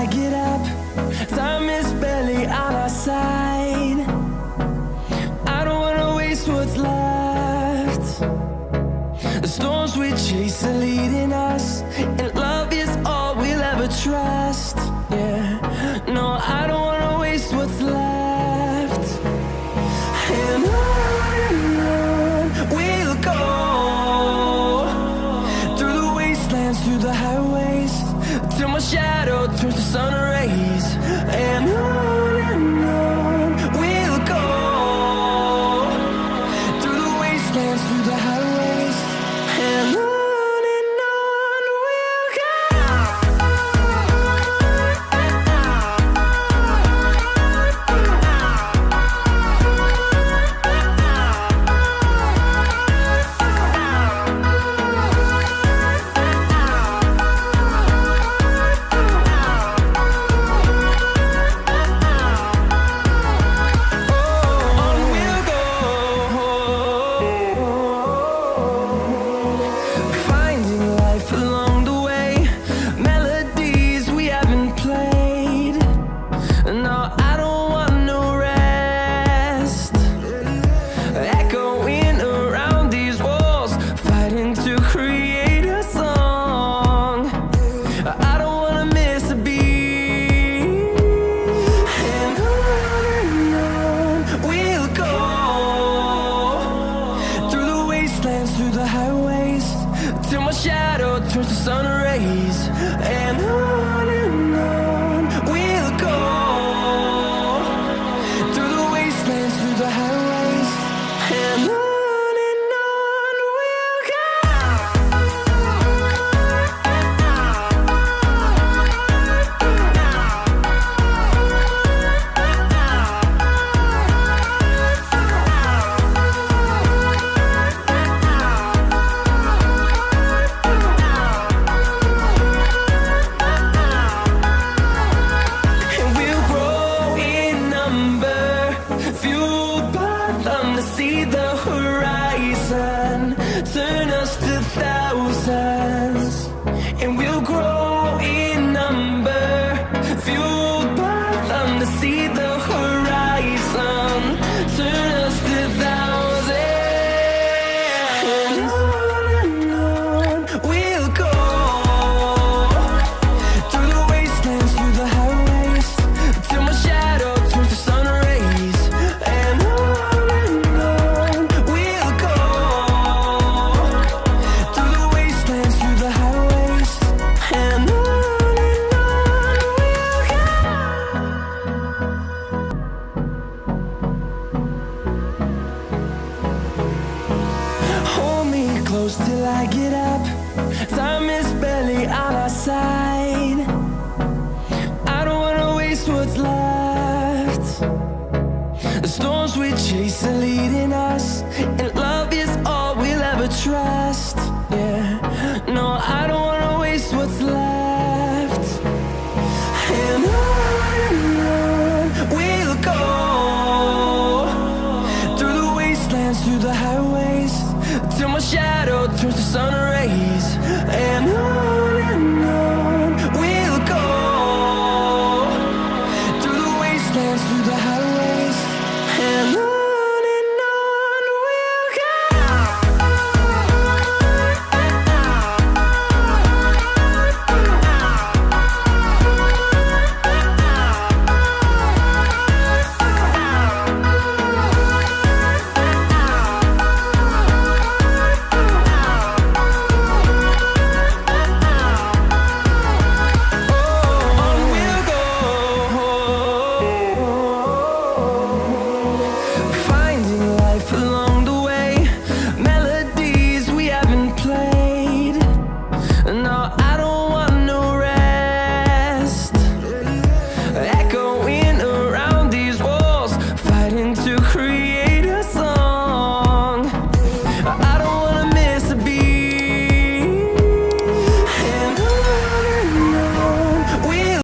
I get up. Time is barely on our side. I don't wanna waste what's left. The storms we chase are leading us, and love is all we'll ever trust. Yeah, no, I don't wanna waste what's left. And on we'll go, through the wastelands, through the highways, till my shadow turns to sun rays. And on we'll go, through the wastelands, through the highways, and on we'll go. Through the highways, till my shadow turns to sun rays. And on we'll go, through the wastelands, through the highways, and on we'll go. See the horizon turn us to thousands, and we'll grow in number, fueled by them. To see the horizon turn us to thousands, and on we'll go, through the wastelands, through the highways, till my shadow turns to sun rays. And close till I get up. Time is barely on our side. I don't wanna waste what's left. The storms we chase are leading us, and love is all we'll ever trust. Yeah, no, I don't wanna waste what's left. And on we'll go, through the wastelands, through the highways, till my shadow turns to sun rays. And on we'll go, through the wastelands, through the highways.